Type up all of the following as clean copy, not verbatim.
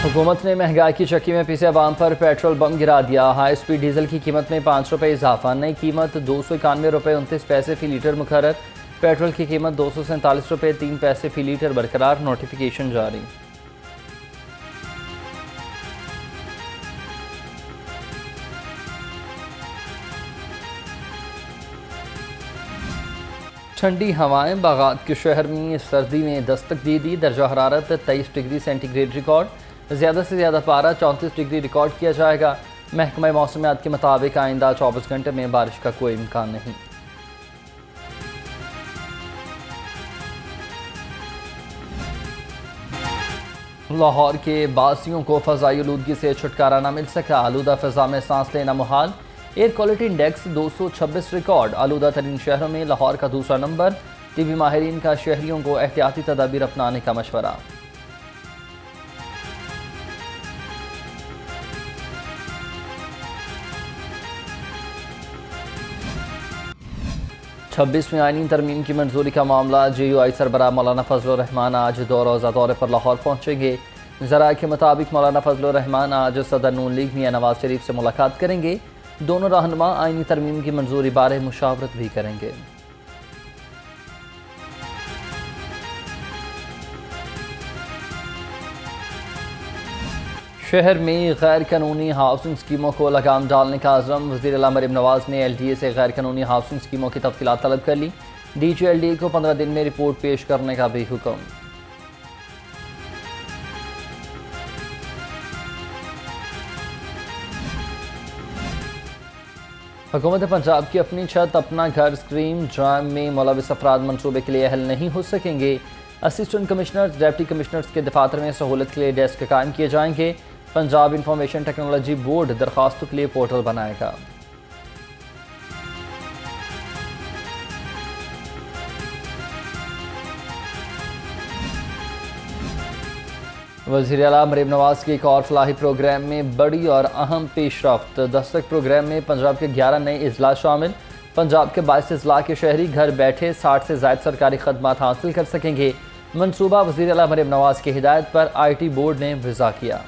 हुकूमत ने महंगाई की चक्की में पिसे अवाम पर पेट्रोल बम गिरा दिया। हाई स्पीड डीजल की कीमत में 5 रुपये इजाफा। नई कीमत 291 रुपये 29 पैसे फी लीटर मुकर्रर। पेट्रोल की कीमत 247 रुपये 3 पैसे फी लीटर बरकरार। नोटिफिकेशन जारी। ठंडी हवाएं बागात के शहर में सर्दी ने दस्तक दे दी। दर्जा हरारत 23 डिग्री सेंटीग्रेड रिकॉर्ड। ज़्यादा से ज़्यादा पारा 34 डिग्री रिकॉर्ड किया जाएगा। महकमा मौसमियात के मुताबिक आइंदा 24 घंटे में बारिश का कोई इम्कान नहीं। लाहौर के बासियों को फ़ज़ाई आलूदगी से छुटकारा न मिल सका। आलूदा फ़ज़ा में सांस लेना मुहाल। Air quality index 226 record. आलूदा तरीन शहरों में लाहौर का दूसरा नंबर। टीबी माहिरीन का शहरियों को एहतियाती तदाबीर अपनाने का मशवरा। छब्बीसवीं आईनी तरमीम की मंजूरी का मामला। JUI सरबराह मौलाना फजलुर रहमान आज दो रोज़ा दौरे पर लाहौर पहुँचेंगे। ज़राए के मुताबिक मौलाना फजलुर रहमान आज सदर नून लीग मियां नवाज शरीफ से मुलाकात करेंगे। दोनों रहनुमा आईनी तरमीम की मंजूरी बारे मुशावरत भी करेंगे। शहर में गैर कानूनी हाउसिंग स्कीमों को लगाम डालने का आज़म। वज़ीर आला मरीम नवाज ने LDA से गैर कानूनी हाउसिंग स्कीमों की तफसीलात तलब कर ली। DG LDA को 15 दिन में रिपोर्ट पेश करने का भी हुक्म। हुकूमत पंजाब की अपनी छत अपना घर स्कीम ड्राम में मुलविस अफराद मनसूबे के लिए अहल नहीं हो सकेंगे। असिस्टेंट कमिश्नर्स डिप्टी कमिश्नर्स के दफातर में सहूलत के लिए डेस्क कायम किए जाएंगे। पंजाब इंफॉर्मेशन टेक्नोलॉजी बोर्ड दरखास्तों के लिए पोर्टल बनाएगा। वज़ीर आला मरीम नवाज के एक और फलाही प्रोग्राम में बड़ी और अहम पेशरफ्त। दस्तक प्रोग्राम में पंजाब के 11 नए अजला शामिल। पंजाब के 22 अजला के शहरी घर बैठे 60 से ज़ायद सरकारी खदमात हासिल कर सकेंगे। मनसूबा वज़ीर आला मरीम नवाज की हिदायत पर IT बोर्ड ने वज़ा किया।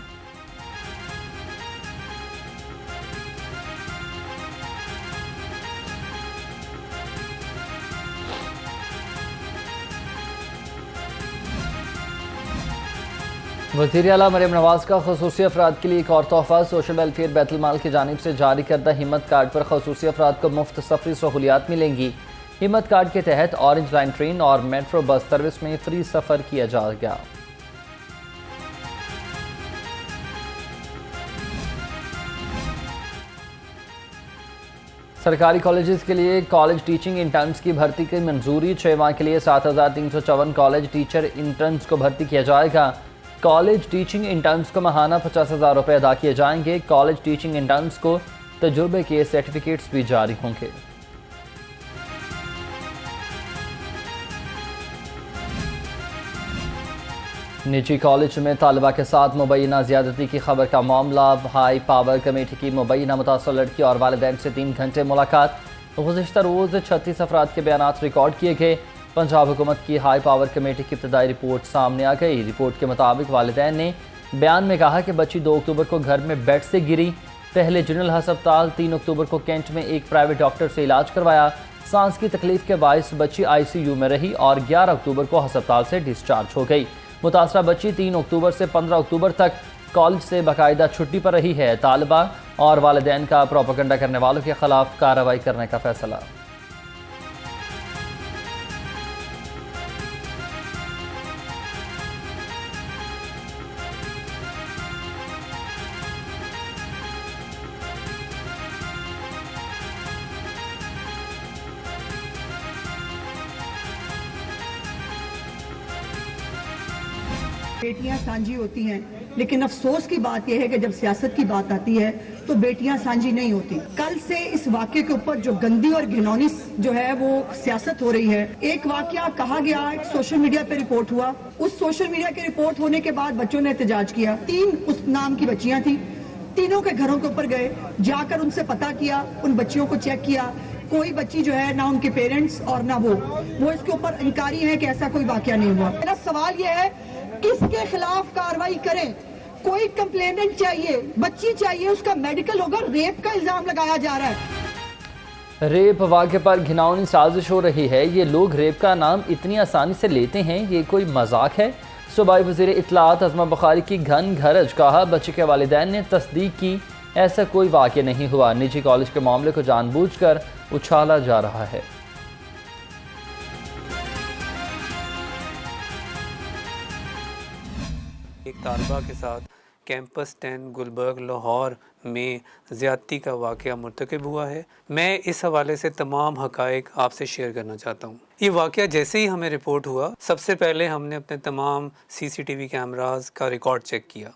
वज़ीर आला मरीम नवाज का ख़ुसूसी अफराद के लिए एक और तोहफ़ा। सोशल वेलफेयर बैतुल-माल की जानिब से जारी करदा हिम्मत कार्ड पर ख़ुसूसी अफराद को मुफ्त सफरी सहूलियात मिलेंगी। हिम्मत कार्ड के तहत ऑरेंज लाइन ट्रेन और मेट्रो बस सर्विस में फ्री सफ़र किया जाएगा। सरकारी कॉलेजेस के लिए कॉलेज टीचिंग इंटर्न्स की भर्ती की मंजूरी। 6 माह के लिए 7354 कॉलेज टीचर इंटर्न्स को भर्ती किया जाएगा। कॉलेज टीचिंग इंटर्न्स को माहाना 50,000 रुपये अदा किए जाएंगे। कॉलेज टीचिंग इंटर्न्स को तजुर्बे के सर्टिफिकेट्स भी जारी होंगे। निजी कॉलेज में तालिबा के साथ मुबैना ज़्यादती की खबर का मामला। हाई पावर कमेटी की मुबैना मुतासर लड़की और वालिदैन से 3 घंटे मुलाकात। गुज़िश्ता रोज़ 36 अफराद के बयानात रिकॉर्ड किए गए। पंजाब हुकूमत की हाई पावर कमेटी की इब्तदाई रिपोर्ट सामने आ गई। रिपोर्ट के मुताबिक वालिदैन ने बयान में कहा कि बच्ची 2 अक्टूबर को घर में बेड से गिरी। पहले जनरल हस्पताल, 3 अक्टूबर को कैंट में एक प्राइवेट डॉक्टर से इलाज करवाया। सांस की तकलीफ के बायस बच्ची ICU में रही और 11 अक्टूबर को हस्पताल से डिस्चार्ज हो गई। मुतासरा बच्ची 3 अक्टूबर से 15 अक्टूबर तक कॉलेज से बाकायदा छुट्टी पर रही है। तालिबा और वालिदैन का प्रोपेगेंडा करने वालों के खिलाफ कार्रवाई करने का फैसला। बेटियां सांझी होती हैं, लेकिन अफसोस की बात यह है कि जब सियासत की बात आती है तो बेटियां सांझी नहीं होती। कल से इस वाक़े के ऊपर जो गंदी और घिनौनी जो है वो सियासत हो रही है। एक वाक़या कहा गया, सोशल मीडिया पे रिपोर्ट हुआ। उस सोशल मीडिया के रिपोर्ट होने के बाद बच्चों ने एहतजाज किया। 3 उस नाम की बच्चियां थी। तीनों के घरों के ऊपर गए, जाकर उनसे पता किया, उन बच्चियों को चेक किया। कोई बच्ची जो है ना उनके पेरेंट्स और ना वो इसके ऊपर इनकारी है कि ऐसा कोई वाकया नहीं हुआ। मेरा सवाल यह है किसके खिलाफ कार्रवाई करें। कोई कंप्लेनेंट चाहिए, बच्ची चाहिए, उसका मेडिकल होगा, रेप का इल्जाम लगाया जा रहा है। रेप वाक़े पर घिनौनी साजिश हो रही है। ये लोग रेप का नाम इतनी आसानी से लेते हैं, ये कोई मजाक है। सूबाई वज़ीर इत्तलात अज़मा बुखारी की घन घरज, कहा बच्चे के वालिदैन ने तस्दीक की ऐसा कोई वाक़या नहीं हुआ। निजी कॉलेज के मामले को जानबूझकर उछाला जा रहा है। एक तालबा के साथ कैंपस 10 गुलबर्ग लाहौर में ज़्यादती का वाक़या मुर्तकब हुआ है। मैं इस हवाले से तमाम हक़ाइक़ आपसे शेयर करना चाहता हूँ। ये वाक़या जैसे ही हमें रिपोर्ट हुआ, सबसे पहले हमने अपने तमाम CCTV कैमरास का रिकॉर्ड चेक किया।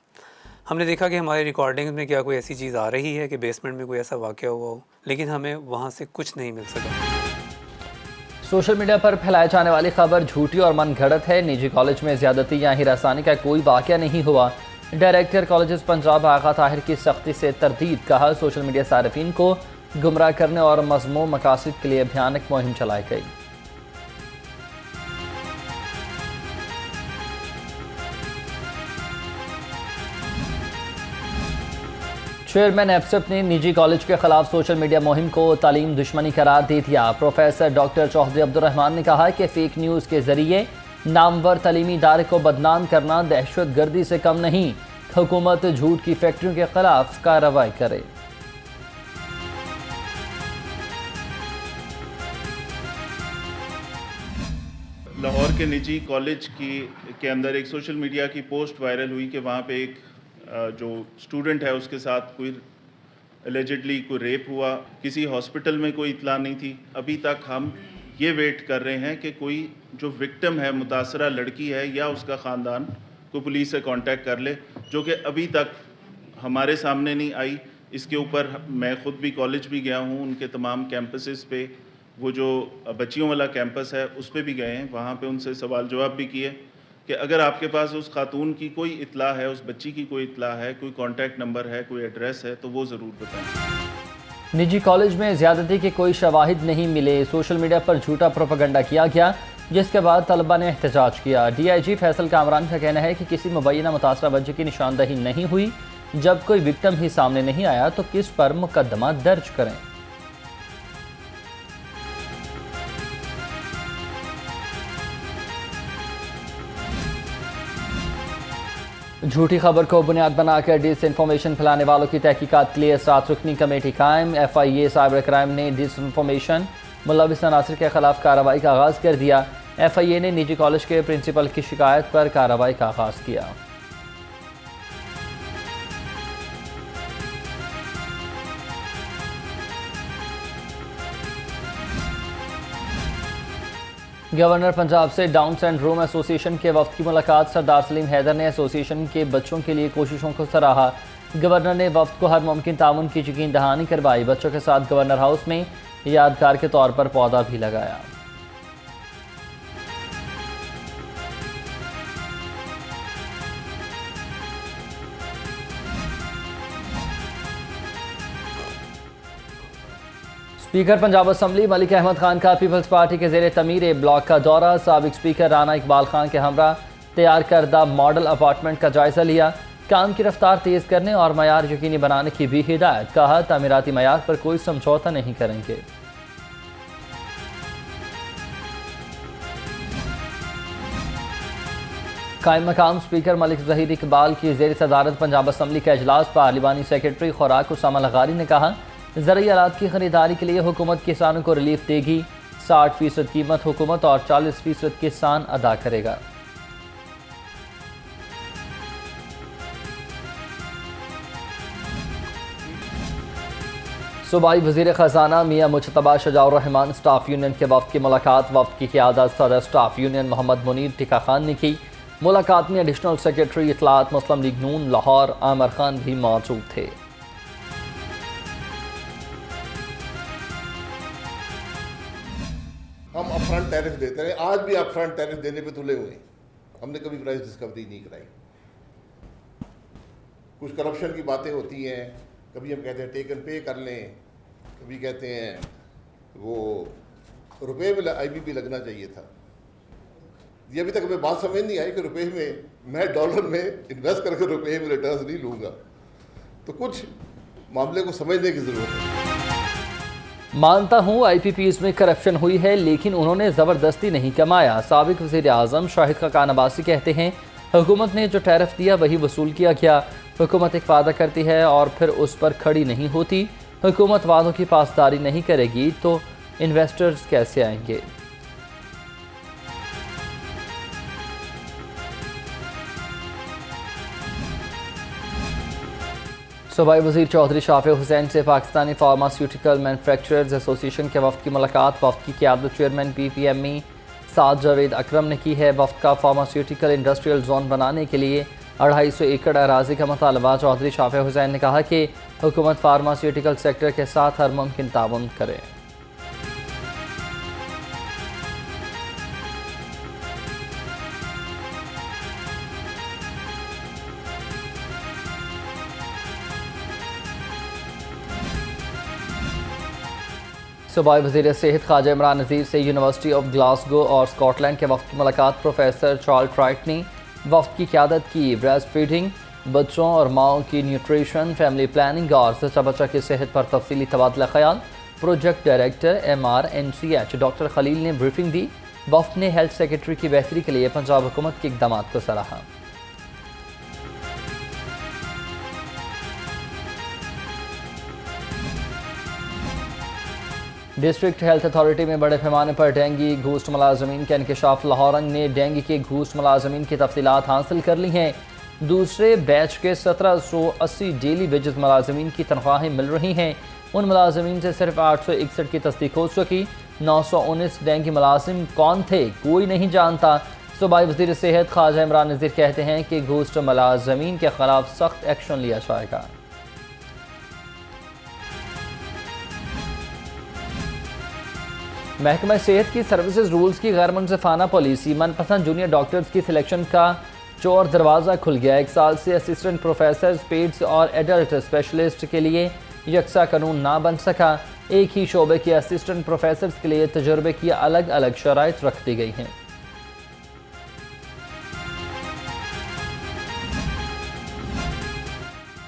हमने देखा कि हमारी रिकॉर्डिंग में क्या कोई ऐसी चीज़ आ रही है कि बेसमेंट में कोई ऐसा वाक़या हुआ हो, लेकिन हमें वहाँ से कुछ नहीं मिल सका। सोशल मीडिया पर फैलाई जाने वाली खबर झूठी और मनगढ़ंत है। निजी कॉलेज में ज़्यादती या हिरासानी का कोई वाक़या नहीं हुआ। डायरेक्टर कॉलेजेस पंजाब आगा ताहिर की सख्ती से तरदीद, कहा सोशल मीडिया सारिफीन को गुमराह करने और मज़मूम मकासद के लिए भयानक मुहिम चलाई गई। चेयरमैन एफसेप ने निजी कॉलेज के खिलाफ सोशल मीडिया मुहिम को तालीम दुश्मनी करार दे दिया। प्रोफेसर डॉक्टर चौधरी अब्दुर्रहमान ने कहा कि फेक न्यूज़ के जरिए नामवर तालीमी इदारे को बदनाम करना दहशत गर्दी से कम नहीं। हुकूमत झूठ की फैक्ट्रियों के खिलाफ कार्रवाई करे। लाहौर के निजी कॉलेज के अंदर एक सोशल मीडिया की पोस्ट वायरल हुई कि वहाँ पे एक जो स्टूडेंट है उसके साथ कोई एलिजिडली कोई रेप हुआ। किसी हॉस्पिटल में कोई इतला नहीं थी। अभी तक हम ये वेट कर रहे हैं कि कोई जो विक्टिम है, मुतासरा लड़की है या उसका ख़ानदान, को पुलिस से कांटेक्ट कर ले, जो कि अभी तक हमारे सामने नहीं आई। इसके ऊपर मैं ख़ुद भी कॉलेज भी गया हूँ, उनके तमाम कैंपसेस पे, वो जो बच्चियों वाला कैंपस है उस पर भी गए हैं, वहाँ पे उनसे सवाल जवाब भी किए कि अगर आपके पास उस खातून की कोई इत्ला है, उस बच्ची की कोई इत्ला है, कोई कांटेक्ट नंबर है, कोई एड्रेस है, तो वो ज़रूर बताएं। निजी कॉलेज में ज़्यादती के कोई शवाहिद नहीं मिले। सोशल मीडिया पर झूठा प्रोपेगेंडा किया गया, जिसके बाद तलबा ने एहतजाज किया। DIG फैसल कामरान का कहना है कि किसी मुबैना मुतासरा बच्चे की निशानदही नहीं हुई। जब कोई विक्टिम ही सामने नहीं आया तो किस पर मुकदमा दर्ज करें। झूठी खबर को बुनियाद बनाकर डिसइंफॉर्मेशन फैलाने वालों की तहकीकात के लिए 7 रुकनी कमेटी कायम। FIA साइबर क्राइम ने डिसइंफॉर्मेशन मुलविस अनासर के खिलाफ कार्रवाई का आगाज़ कर दिया। FIA ने निजी कॉलेज के प्रिंसिपल की शिकायत पर कार्रवाई का आगाज़ किया। गवर्नर पंजाब से डाउन सिंड्रोम एसोसिएशन के वफ्द की मुलाकात। सरदार सलीम हैदर ने एसोसिएशन के बच्चों के लिए कोशिशों को सराहा। गवर्नर ने वफ्द को हर मुमकिन ताउन की यकीन दहानी करवाई। बच्चों के साथ गवर्नर हाउस में यादगार के तौर पर पौधा भी लगाया। स्पीकर पंजाब असम्बली मलिक अहमद खान का पीपल्स पार्टी के ज़ेरे तमीर ब्लॉक का दौरा। साबिक स्पीकर राना इकबाल खान के हमरा तैयार करदा मॉडल अपार्टमेंट का जायजा लिया। काम की रफ्तार तेज़ करने और मयार यकीनी बनाने की भी हिदायत। कहा तामीराती मयार पर कोई समझौता नहीं करेंगे। कायम मकाम स्पीकर मलिक ज़हीर इकबाल की ज़ेर सदारत पंजाब असम्बली के अजलास पार्लिमानी सेक्रेटरी खुराक उसामा लगारी ने कहा ज़रूरी आलात की खरीदारी के लिए हुकूमत किसानों को रिलीफ देगी। 60% कीमत हुकूमत और 40% किसान अदा करेगा। सूबाई वज़ीर ख़जाना मियाँ मुजतबा शजाउर रहमान स्टाफ यूनियन के वफ़द की मुलाकात। वफ़द की क़यादत सदर स्टाफ यूनियन मोहम्मद मुनीर टिका खान ने की। मुलाकात में एडिशनल सेक्रेटरी इत्तलात मुस्लिम लीग नून लाहौर आमिर खान भी मौजूद थे। हम अपफ्रंट टैरिफ देते रहे, आज भी अपफ्रंट टैरिफ देने पे तुले हुए। हमने कभी प्राइस डिस्कवरी नहीं कराई। कुछ करप्शन की बातें होती हैं, कभी हम कहते हैं टेकन पे कर लें, कभी कहते हैं वो रुपए में IBP लगना चाहिए था। ये अभी तक हमें बात समझ नहीं आई कि रुपए में मैं डॉलर में इन्वेस्ट करके रुपए में रिटर्न नहीं लूंगा। तो कुछ मामले को समझने की जरूरत है। मानता हूँ IPPs में करप्शन हुई है, लेकिन उन्होंने ज़बरदस्ती नहीं कमाया। साबिक वज़ीर आज़म शाहिद खाकान अब्बासी कहते हैं, हुकूमत ने जो टैरिफ दिया वही वसूल किया गया। हुकूमत एक वादा करती है और फिर उस पर खड़ी नहीं होती। हुकूमत वादों की पासदारी नहीं करेगी तो इन्वेस्टर्स कैसे आएंगे। सूबाई वज़ीर चौधरी शाफी हुसैन से पाकिस्तानी फार्मास्यूटिकल मैन्युफैक्चरर्स एसोसिएशन के वफ़द की मुलाकात। वफ़द की क़यादत चेयरमैन PPME साद जावेद अकरम ने की है। वफ़द का फार्मास्यूटिकल इंडस्ट्रियल जोन बनाने के लिए 250 एकड़ अराजी का मुतालबा। चौधरी शाफी हुसैन ने कहा कि हुकूमत फार्मास्यूटिकल सेक्टर के साथ हर मुमकिन ताउन करे। सूबाई वज़ीर सेहत ख्वाजा इमरान नज़ीर से यूनिवर्सिटी ऑफ ग्लासगो और स्कॉटलैंड के वफ़द की मुलाकात। प्रोफेसर चार्ल्स राइट ने वफ़द की क़यादत की। ब्रेस्ट फीडिंग, बच्चों और माओं की न्यूट्रिशन, फैमिली प्लानिंग और जच्चा बच्चा की सेहत पर तफसीली तबादला ख्याल। Project director MRNCH doctor Khalil ने ब्रीफिंग दी। वफ़द ने हेल्थ सेक्रेटरी की बेहतरी के लिए पंजाब हुकूमत के इक़दाम को सराहा। डिस्ट्रिक्ट हेल्थ अथॉरिटी में बड़े पैमाने पर डेंगी घूस्ट मुलाजमीन के इंकशाफ। लाहौर ने डेंगी के घूस्ट मुलाजमीन की तफसीलात हासिल कर ली हैं। दूसरे बैच के 1780 डेली वेजेस मुलाजमीन की तनख्वाहें मिल रही हैं। उन मुलाजमीन से सिर्फ 861 की तस्दीक हो सकी। 919 डेंगी मुलाजिम कौन थे कोई नहीं जानता। सूबाई वज़ीर सेहत ख्वाजा इमरान नज़ीर कहते हैं कि घूस्ट मुलाजमीन के खिलाफ सख्त एक्शन लिया जाएगा। महकमा सेहत की सर्विसेज रूल्स की गैर मुनसिफाना पॉलिसी। मनपसंद जूनियर डॉक्टर्स की सिलेक्शन का चोर दरवाज़ा खुल गया। 1 साल से असिस्टेंट प्रोफेसर, पेड्स और एडल्ट स्पेशलिस्ट के लिए यकसा कानून ना बन सका। एक ही शोबे के असिस्टेंट प्रोफेसर्स के लिए तजुर्बे की अलग अलग शराइत रख दी गई हैं।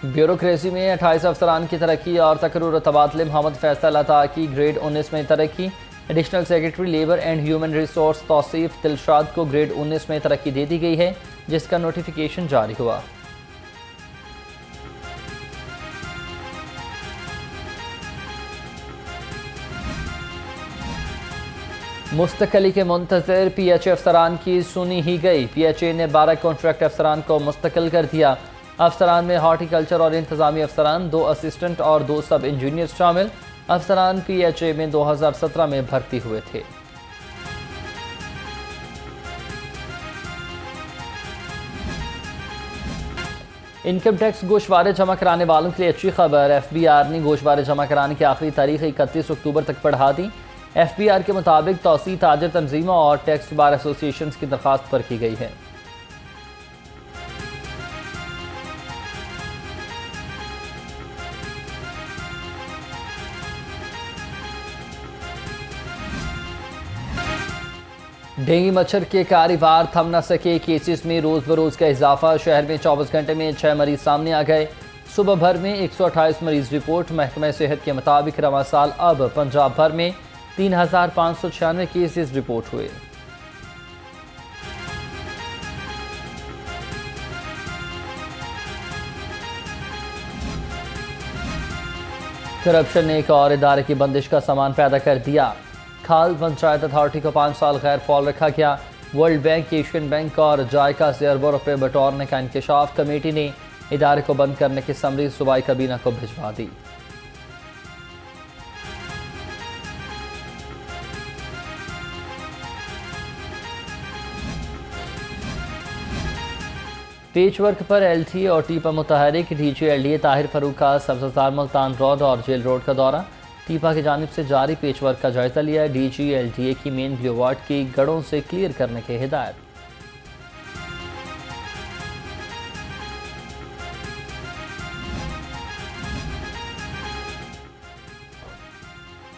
ब्यूरोक्रेसी में 28 अफसरान की तरक्की और तकरूर तबादले। मोहम्मद फैसल अता की ग्रेड 19 में तरक्की। Additional secretary labour and human resource Tauseef Dilshad को ग्रेड 19 में तरक्की दे दी गई है, जिसका नोटिफिकेशन जारी हुआ। मुस्तकली के मुंतज़िर PHA अफसरान की सुनी ही गई। PHA ने 12 कॉन्ट्रैक्ट अफसरान को मुस्तकिल कर दिया। अफसरान में हॉर्टिकल्चर और इंतजामी अफसरान, 2 असिस्टेंट और 2 सब इंजीनियर शामिल। अफसरान PHA में 2017 में भर्ती हुए थे। इनकम टैक्स गोशवारे जमा कराने वालों के लिए अच्छी खबर। FBR ने गोशवारे जमा कराने की आखिरी तारीख 31 अक्टूबर तक बढ़ा दी। FBR के मुताबिक तौसी ताजर तंजीमों और टैक्स बार एसोसिएशन की दरख्वास्त पर की गई है। डेंगू मच्छर के कारीवार थम न सके। केसेस में रोज़ बरोज़ का इजाफा। शहर में 24 घंटे में 6 मरीज सामने आ गए। सुबह भर में 128 मरीज रिपोर्ट। महकमा सेहत के मुताबिक रवां साल अब पंजाब भर में 3596 केसेस रिपोर्ट हुए। करप्शन ने एक और इदारे की बंदिश का सामान पैदा कर दिया। खाल पंचायत अथॉरिटी को 5 साल गैर फॉल रखा गया। वर्ल्ड बैंक, एशियन बैंक और जायका से अरबों रुपये बटोरने का इंकशाफ। कमेटी ने इदारे को बंद करने की समरी सूबाई काबीना को भिजवा दी। पेच वर्क पर LTA और टीपा मुतहरिक। DG LDA ताहिर फरूक का सब्ज़ार मुल्तान रोड और जेल रोड का दौरा। टीपा की जानिब से जारी पेच वर्क का जायजा लिया। DG LDA की मेन ब्लू वार्ड की गड़ों से क्लियर करने की हिदायत।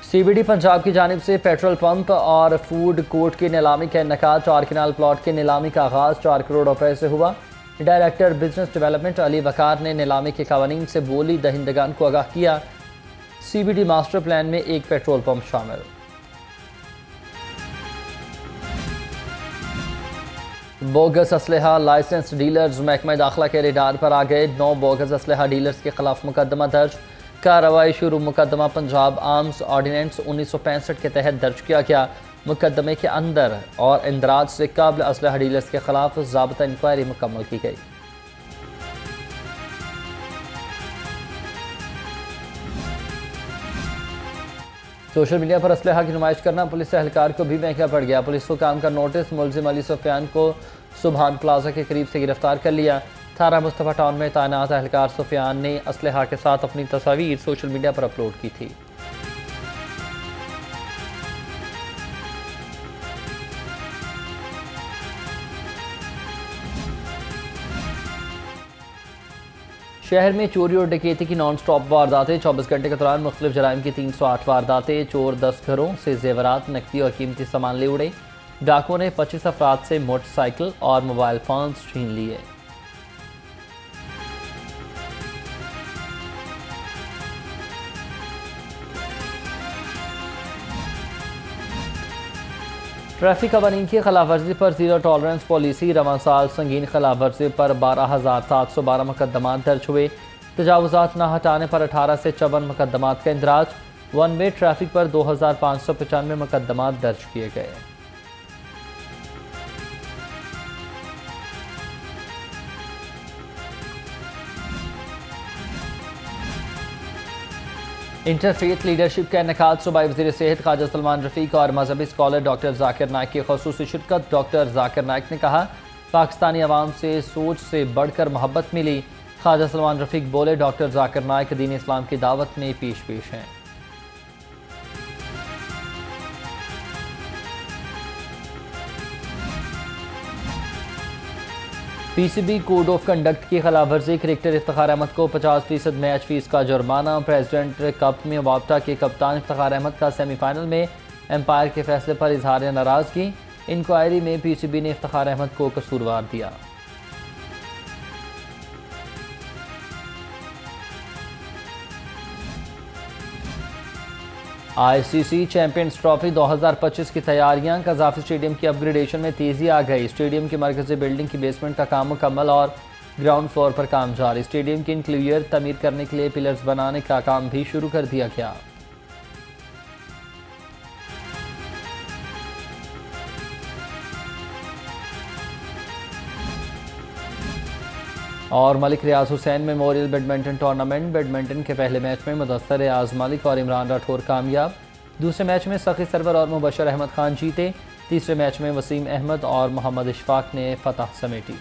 CBD पंजाब की जानिब से पेट्रोल पंप और फूड कोर्ट की नीलामी का इनेकाद। 4 किनाल प्लॉट की नीलामी का आगाज़ 4 करोड़ रुपए से हुआ। डायरेक्टर बिजनेस डेवलपमेंट अली वकार ने नीलामी के कवानीन से बोली दहिंदगान को आगाह किया। CBD मास्टर प्लान में एक पेट्रोल पंप शामिल। बोगस असलहा लाइसेंस डीलर्स महकमा दाखिला के रेडार पर आ गए। 9 बोगस असलहा डीलर्स के खिलाफ मुकदमा दर्ज। कार्रवाई शुरू। मुकदमा पंजाब आर्म्स ऑर्डिनेंस 1965 के तहत दर्ज किया गया। मुकदमे के अंदर और इंदराज से काबिल असलहा डीलर्स के खिलाफ ज़ाब्ता इंक्वायरी मुकम्मल की गई। सोशल मीडिया पर असलहा की नुमाइश करना पुलिस एहलकार को भी महंगा पड़ गया। पुलिस को काम का नोटिस। मुलजिम अली सुफियान को सुबहान प्लाजा के करीब से गिरफ्तार कर लिया। थाना मुस्तफ़ा टाउन में तैनात एहलकार सुफियान ने असलहा के साथ अपनी तस्वीर सोशल मीडिया पर अपलोड की थी। शहर में चोरी और डकैती की नॉन स्टॉप वारदातें। 24 घंटे के दौरान मुख्तलिफ जराइम की 308 वारदातें। चोर 10 घरों से जेवरात, नकदी और कीमती सामान ले उड़े। डाकुओं ने 25 अफराद से मोटरसाइकिल और मोबाइल फोन छीन लिए। ट्रैफिक कवानीन की खिलाफ वर्जी पर जीरो टॉलरेंस पॉलिसी। रवां साल संगीन खिलाफ वर्जी पर 12,712 मुकदमात दर्ज हुए। तजावुजात न हटाने पर 18 से 54 मुकदमात का इंदराज। वन वे ट्रैफिक पर 2,595 मुकदमात दर्ज किए गए। इंटरफेथ लीडरशिप का इनेकाद। सूबाई वज़ीर सेहत ख्वाजा सलमान रफ़ीक और मजहबी स्कॉलर डॉक्टर जाकिर नाइक की ख़ुसूसी शिरकत। डॉक्टर जाकिर नाइक ने कहा, पाकिस्तानी अवाम से सोच से बढ़कर मोहब्बत मिली। ख्वाजा सलमान रफ़ीक बोले, डॉक्टर जाकिर नाइक दीन इस्लाम की दावत में पेश हैं। PCB कोड ऑफ कंडक्ट की खिलाफ वर्जी। क्रिकेटर इफ्तिखार अहमद को 50% मैच फीस का जुर्माना। प्रेसिडेंट कप में वापटा के कप्तान इफ्तिखार अहमद का सेमीफाइनल में एम्पायर के फैसले पर इजहार नाराजगी। इंक्वायरी में PCB ने इफ्तिखार अहमद को कसूरवार दिया। ICC चैंपियंस ट्रॉफी 2025 की तैयारियां। कज़ाफी स्टेडियम की अपग्रेडेशन में तेजी आ गई। स्टेडियम की मरकजी बिल्डिंग की बेसमेंट का काम मुकम्मल और ग्राउंड फ्लोर पर काम जारी। स्टेडियम की इंटीरियर तमीर करने के लिए पिलर्स बनाने का काम भी शुरू कर दिया गया। और Malik Riyaz Hussain memorial badminton tournament. Badminton के पहले मैच में मुदस्सर रियाज मलिक और इमरान राठौर कामयाब। दूसरे मैच में सखी सरवर और मुबशर अहमद खान जीते। तीसरे मैच में वसीम अहमद और मोहम्मद इशफाक ने फतह समेटी।